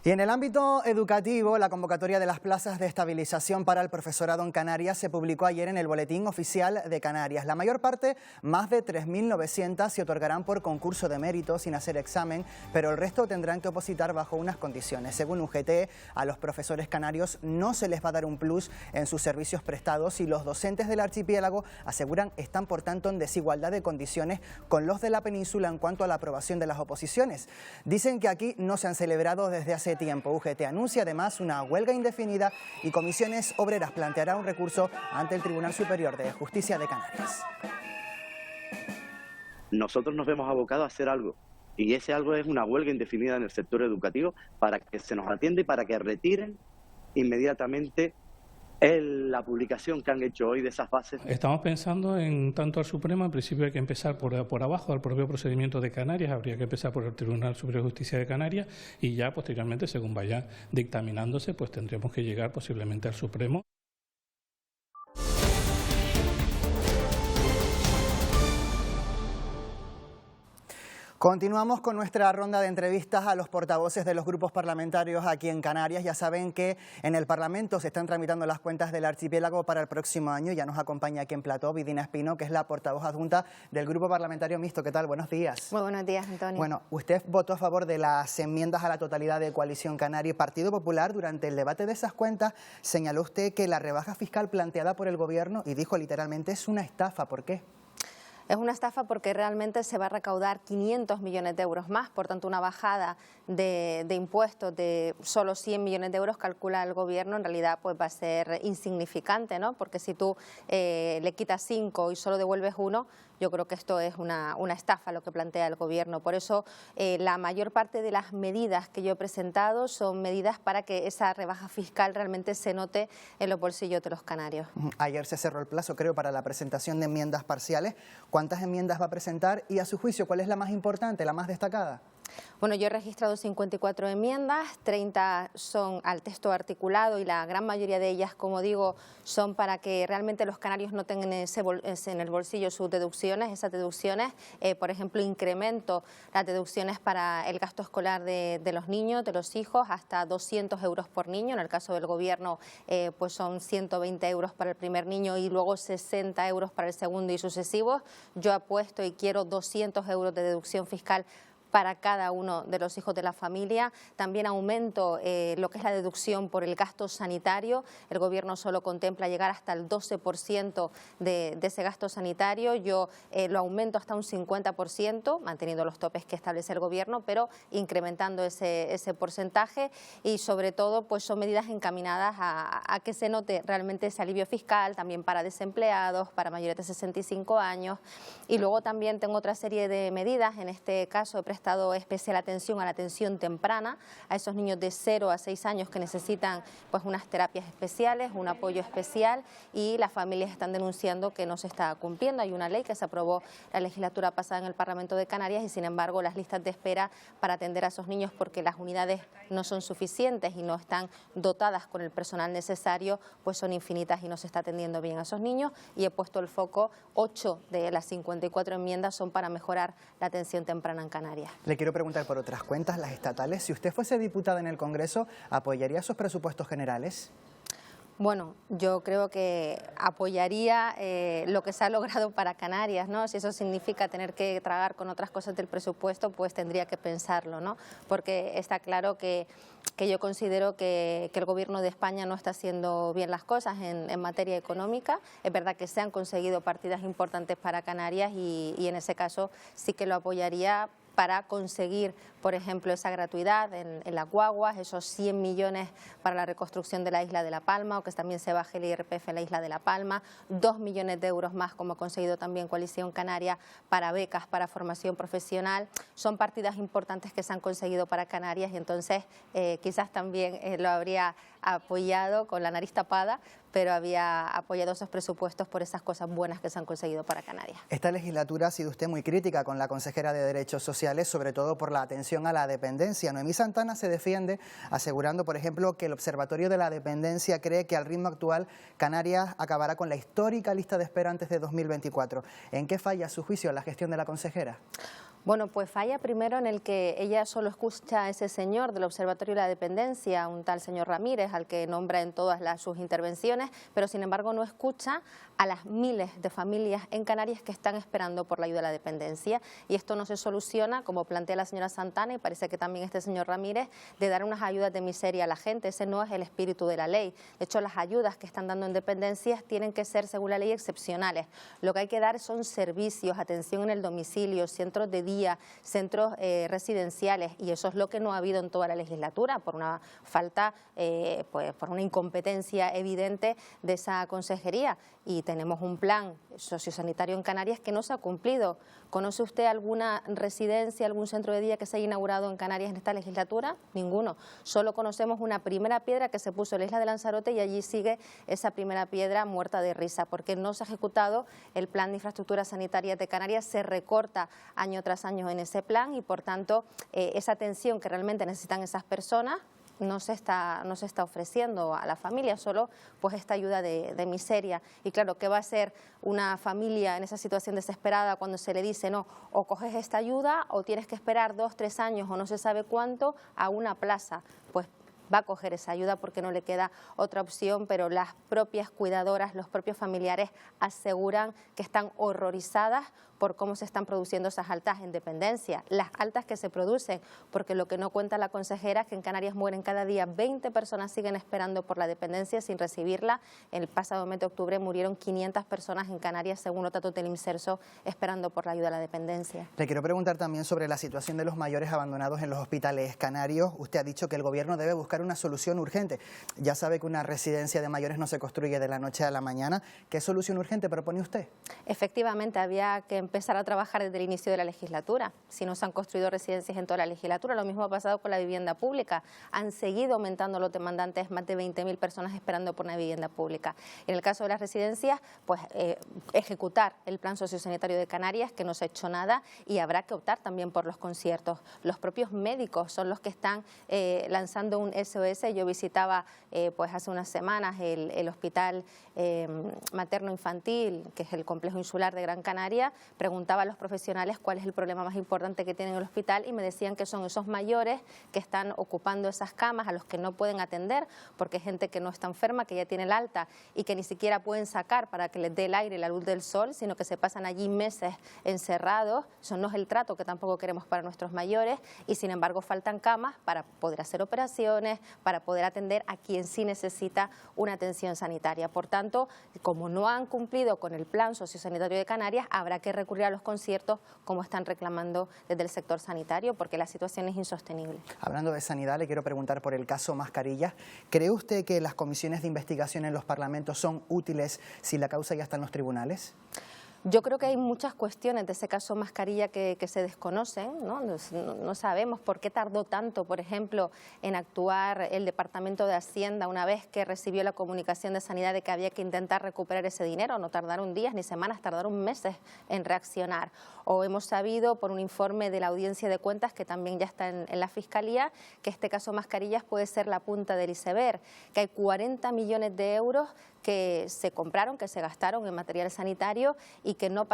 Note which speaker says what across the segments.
Speaker 1: Y en el ámbito educativo, la convocatoria de las plazas de estabilización para el profesorado en Canarias se publicó ayer en el Boletín Oficial de Canarias. La mayor parte, más de 3.900, se otorgarán por concurso de mérito sin hacer examen, pero el resto tendrán que opositar bajo unas condiciones. Según UGT, a los profesores canarios no se les va a dar un plus en sus servicios prestados y los docentes del archipiélago aseguran están por tanto en desigualdad de condiciones con los de la península en cuanto a la aprobación de las oposiciones. Dicen que aquí no se han celebrado desde hace tiempo. UGT anuncia además una huelga indefinida y Comisiones Obreras planteará un recurso ante el Tribunal Superior de Justicia de Canarias.
Speaker 2: Nosotros nos vemos abocados a hacer algo y ese algo es una huelga indefinida en el sector educativo para que se nos atienda y para que retiren inmediatamente la publicación que han hecho hoy de esas bases.
Speaker 3: Estamos pensando en tanto al Supremo, en principio hay que empezar por abajo, al propio procedimiento de Canarias, habría que empezar por el Tribunal Superior de Justicia de Canarias y ya posteriormente, según vaya dictaminándose, pues tendremos que llegar posiblemente al Supremo.
Speaker 1: Continuamos con nuestra ronda de entrevistas a los portavoces de los grupos parlamentarios aquí en Canarias. Ya saben que en el Parlamento se están tramitando las cuentas del archipiélago para el próximo año. Ya nos acompaña aquí en plató Vidina Espino, que es la portavoz adjunta del Grupo Parlamentario Mixto. ¿Qué tal? Buenos días.
Speaker 4: Muy buenos días, Antonio.
Speaker 1: Bueno, usted votó a favor de las enmiendas a la totalidad de Coalición Canaria y Partido Popular. Durante el debate de esas cuentas señaló usted que la rebaja fiscal planteada por el Gobierno, y dijo literalmente, es una estafa. ¿Por qué?
Speaker 4: Es una estafa porque realmente se va a recaudar 500 millones de euros más, por tanto una bajada de impuestos de solo 100 millones de euros, calcula el Gobierno, en realidad pues va a ser insignificante, ¿no? Porque si tú le quitas 5 y solo devuelves 1, yo creo que esto es una estafa lo que plantea el Gobierno. Por eso la mayor parte de las medidas que yo he presentado son medidas para que esa rebaja fiscal realmente se note en los bolsillos de los canarios.
Speaker 1: Ayer se cerró el plazo, creo, para la presentación de enmiendas parciales. ¿Cuántas enmiendas va a presentar y, a su juicio, cuál es la más importante, la más destacada?
Speaker 4: Bueno, yo he registrado 54 enmiendas, 30 son al texto articulado y la gran mayoría de ellas, como digo, son para que realmente los canarios no tengan en el bolsillo sus deducciones. Esas deducciones, por ejemplo, incremento las deducciones para el gasto escolar de los niños, de los hijos, hasta 200 euros por niño. En el caso del Gobierno, pues son 120 euros para el primer niño y luego 60 euros para el segundo y sucesivos. Yo apuesto y quiero 200 euros de deducción fiscal para cada uno de los hijos de la familia. También aumento lo que es la deducción por el gasto sanitario. El Gobierno solo contempla llegar hasta el 12% de ese gasto sanitario. Yo lo aumento hasta un 50%, manteniendo los topes que establece el Gobierno, pero incrementando ese porcentaje. Y sobre todo pues son medidas encaminadas a que se note realmente ese alivio fiscal, también para desempleados, para mayores de 65 años. Y luego también tengo otra serie de medidas, en este caso he prestado especial atención a la atención temprana, a esos niños de 0 a 6 años que necesitan pues unas terapias especiales, un apoyo especial, y las familias están denunciando que no se está cumpliendo. Hay una ley que se aprobó la legislatura pasada en el Parlamento de Canarias y sin embargo las listas de espera para atender a esos niños, porque las unidades no son suficientes y no están dotadas con el personal necesario, pues son infinitas y no se está atendiendo bien a esos niños. Y he puesto el foco, 8 de las 54 enmiendas son para mejorar la atención temprana en Canarias.
Speaker 1: Le quiero preguntar por otras cuentas, las estatales. Si usted fuese diputada en el Congreso, ¿apoyaría esos presupuestos generales?
Speaker 4: Bueno, yo creo que apoyaría lo que se ha logrado para Canarias, ¿no? Si eso significa tener que tragar con otras cosas del presupuesto, pues tendría que pensarlo, ¿no? Porque está claro que yo considero que el Gobierno de España no está haciendo bien las cosas en materia económica. Es verdad que se han conseguido partidas importantes para Canarias y en ese caso sí que lo apoyaría, para conseguir, por ejemplo, esa gratuidad en las guaguas, esos 100 millones para la reconstrucción de la isla de La Palma, o que también se baje el IRPF en la isla de La Palma, 2 millones de euros más, como ha conseguido también Coalición Canaria, para becas, para formación profesional. Son partidas importantes que se han conseguido para Canarias y entonces quizás también lo habría apoyado con la nariz tapada, pero había apoyado esos presupuestos por esas cosas buenas que se han conseguido para Canarias.
Speaker 1: Esta legislatura ha sido usted muy crítica con la consejera de Derechos Sociales, sobre todo por la atención a la dependencia. Noemí Santana se defiende asegurando, por ejemplo, que el Observatorio de la Dependencia cree que al ritmo actual Canarias acabará con la histórica lista de espera antes de 2024. ¿En qué falla, a su juicio, la gestión de la consejera?
Speaker 4: Bueno, pues falla primero en el que ella solo escucha a ese señor del Observatorio de la Dependencia, un tal señor Ramírez, al que nombra en todas sus intervenciones, pero sin embargo no escucha a las miles de familias en Canarias que están esperando por la ayuda a la dependencia. Y esto no se soluciona, como plantea la señora Santana, y parece que también este señor Ramírez, de dar unas ayudas de miseria a la gente. Ese no es el espíritu de la ley. De hecho, las ayudas que están dando en dependencias tienen que ser, según la ley, excepcionales. Lo que hay que dar son servicios, atención en el domicilio, centros de día, centros residenciales, y eso es lo que no ha habido en toda la legislatura, por una falta, pues por una incompetencia evidente de esa consejería. Y tenemos un plan sociosanitario en Canarias que no se ha cumplido. ¿Conoce usted alguna residencia, algún centro de día que se haya inaugurado en Canarias en esta legislatura? Ninguno. Solo conocemos una primera piedra que se puso en la isla de Lanzarote, y allí sigue esa primera piedra muerta de risa, porque no se ha ejecutado el plan de infraestructura sanitaria de Canarias, se recorta año tras año en ese plan, y por tanto esa atención que realmente necesitan esas personas no se está ofreciendo a la familia, solo pues esta ayuda de miseria. Y claro, ¿qué va a hacer una familia en esa situación desesperada cuando se le dice no, o coges esta ayuda o tienes que esperar 2, 3 años o no se sabe cuánto a una plaza? Pues va a coger esa ayuda porque no le queda otra opción, pero las propias cuidadoras, los propios familiares aseguran que están horrorizadas por cómo se están produciendo esas altas en dependencia, las altas que se producen, porque lo que no cuenta la consejera es que en Canarias mueren cada día 20 personas, siguen esperando por la dependencia sin recibirla. El pasado mes de octubre murieron 500 personas en Canarias, según los datos del IMSERSO, esperando por la ayuda a la dependencia.
Speaker 1: Le quiero preguntar también sobre la situación de los mayores abandonados en los hospitales canarios. Usted ha dicho que el gobierno debe buscar una solución urgente. Ya sabe que una residencia de mayores no se construye de la noche a la mañana. ¿Qué solución urgente propone usted?
Speaker 4: Efectivamente, había que empezar a trabajar desde el inicio de la legislatura. Si no se han construido residencias en toda la legislatura, lo mismo ha pasado con la vivienda pública. Han seguido aumentando los demandantes, más de 20.000 personas esperando por una vivienda pública. En el caso de las residencias, pues ejecutar el plan sociosanitario de Canarias, que no se ha hecho nada, y habrá que optar también por los conciertos. Los propios médicos son los que están lanzando un SOS. Yo visitaba pues hace unas semanas el hospital materno-infantil, que es el complejo insular de Gran Canaria. Preguntaba a los profesionales cuál es el problema más importante que tienen en el hospital y me decían que son esos mayores que están ocupando esas camas a los que no pueden atender, porque hay gente que no está enferma, que ya tiene el alta y que ni siquiera pueden sacar para que les dé el aire y la luz del sol, sino que se pasan allí meses encerrados. Eso no es el trato que tampoco queremos para nuestros mayores, y sin embargo faltan camas para poder hacer operaciones, para poder atender a quien sí necesita una atención sanitaria. Por tanto, como no han cumplido con el plan sociosanitario de Canarias, habrá que recurrir a los conciertos, como están reclamando desde el sector sanitario, porque la situación es insostenible.
Speaker 1: Hablando de sanidad, le quiero preguntar por el caso Mascarillas. ¿Cree usted que las comisiones de investigación en los parlamentos son útiles si la causa ya está en los tribunales?
Speaker 4: Yo creo que hay muchas cuestiones de ese caso Mascarilla que se desconocen, ¿no? No sabemos por qué tardó tanto, por ejemplo, en actuar el Departamento de Hacienda una vez que recibió la comunicación de Sanidad de que había que intentar recuperar ese dinero. No tardaron días ni semanas, tardaron meses en reaccionar. O hemos sabido por un informe de la Audiencia de Cuentas, que también ya está en la Fiscalía, que este caso Mascarillas puede ser la punta del iceberg, que hay 40 millones de euros que se compraron, que se gastaron en material sanitario y que no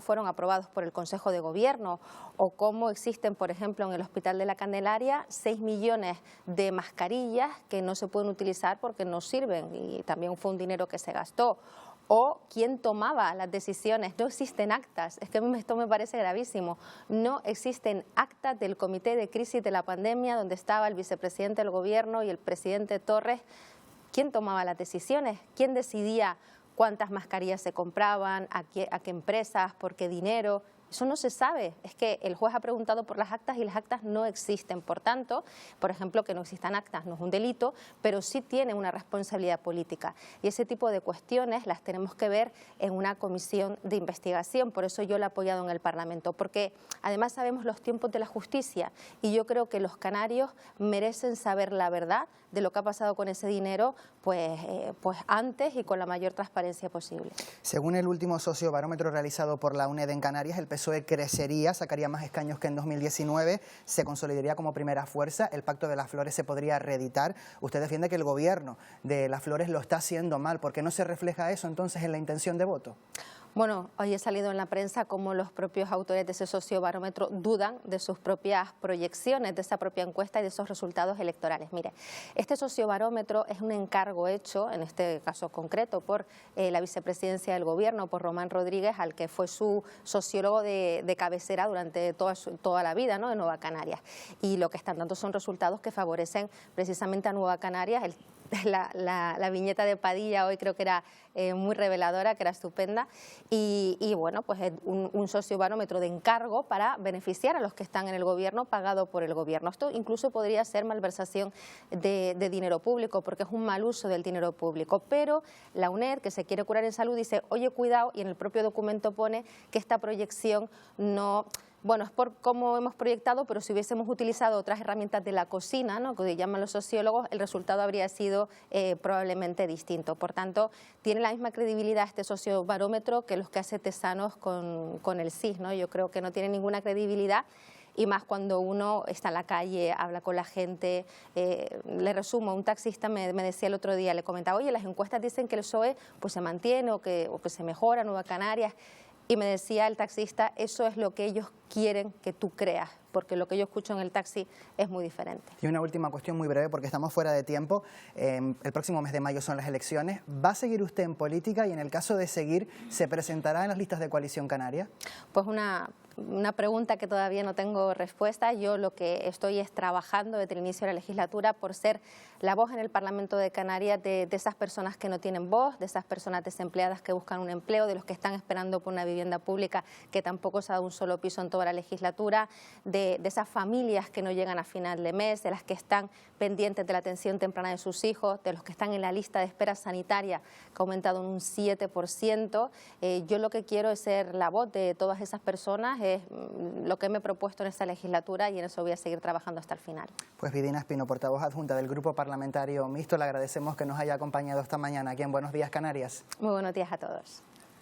Speaker 4: fueron aprobados por el Consejo de Gobierno, o cómo existen, por ejemplo, en el Hospital de la Candelaria 6 millones de mascarillas que no se pueden utilizar porque no sirven, y también fue un dinero que se gastó. O quién tomaba las decisiones. No existen actas, es que esto me parece gravísimo. No existen actas del Comité de Crisis de la Pandemia, donde estaba el vicepresidente del Gobierno y el presidente Torres. ¿Quién tomaba las decisiones? ¿Quién decidía cuántas mascarillas se compraban, a qué empresas, por qué dinero? Eso no se sabe. Es que el juez ha preguntado por las actas y las actas no existen. Por tanto, por ejemplo, que no existan actas no es un delito, pero sí tiene una responsabilidad política. Y ese tipo de cuestiones las tenemos que ver en una comisión de investigación. Por eso yo la he apoyado en el Parlamento, porque además sabemos los tiempos de la justicia y yo creo que los canarios merecen saber la verdad de lo que ha pasado con ese dinero, pues antes y con la mayor transparencia posible.
Speaker 1: Según el último sociobarómetro realizado por la UNED en Canarias, el PSOE crecería, sacaría más escaños que en 2019, se consolidaría como primera fuerza, el Pacto de las Flores se podría reeditar. Usted defiende que el gobierno de las Flores lo está haciendo mal. ¿Por qué no se refleja eso entonces en la intención de voto?
Speaker 4: Bueno, hoy he salido en la prensa como los propios autores de ese sociobarómetro dudan de sus propias proyecciones, de esa propia encuesta y de esos resultados electorales. Mire, este sociobarómetro es un encargo hecho, en este caso concreto, por la vicepresidencia del Gobierno, por Román Rodríguez, al que fue su sociólogo de cabecera durante toda la vida, ¿no?, de Nueva Canarias. Y lo que están dando son resultados que favorecen precisamente a Nueva Canarias. La viñeta de Padilla hoy creo que era muy reveladora, que era estupenda, y bueno, pues es un sociobarómetro de encargo para beneficiar a los que están en el Gobierno, pagado por el Gobierno. Esto incluso podría ser malversación de dinero público, porque es un mal uso del dinero público, pero la UNED, que se quiere curar en salud, dice, oye, cuidado, y en el propio documento pone que esta proyección no... Bueno, es por cómo hemos proyectado, pero si hubiésemos utilizado otras herramientas de la cocina, ¿no?, que llaman los sociólogos, el resultado habría sido probablemente distinto. Por tanto, tiene la misma credibilidad este sociobarómetro que los que hace Tesanos con el CIS, ¿no? Yo creo que no tiene ninguna credibilidad, y más cuando uno está en la calle, habla con la gente. Le resumo, un taxista me decía el otro día, le comentaba, oye, las encuestas dicen que el PSOE pues, se mantiene o que se mejora Nueva Canarias. Y me decía el taxista, eso es lo que ellos quieren que tú creas, porque lo que yo escucho en el taxi es muy diferente.
Speaker 1: Y una última cuestión muy breve, porque estamos fuera de tiempo. El próximo mes de mayo son las elecciones. ¿Va a seguir usted en política y en el caso de seguir, se presentará en las listas de Coalición Canaria?
Speaker 4: Pues una pregunta que todavía no tengo respuesta. Yo lo que estoy es trabajando desde el inicio de la legislatura por ser la voz en el Parlamento de Canarias de esas personas que no tienen voz, de esas personas desempleadas que buscan un empleo, de los que están esperando por una vivienda pública que tampoco se ha dado un solo piso en toda la legislatura, de esas familias que no llegan a final de mes, de las que están pendientes de la atención temprana de sus hijos, de los que están en la lista de espera sanitaria, que ha aumentado en un 7%. Yo lo que quiero es ser la voz de todas esas personas, es lo que me he propuesto en esta legislatura, y en eso voy a seguir trabajando hasta el final.
Speaker 1: Pues Vidina Espino, portavoz adjunta del Grupo Parlamentario Mixto, le agradecemos que nos haya acompañado esta mañana aquí en Buenos Días Canarias.
Speaker 4: Muy buenos días a todos.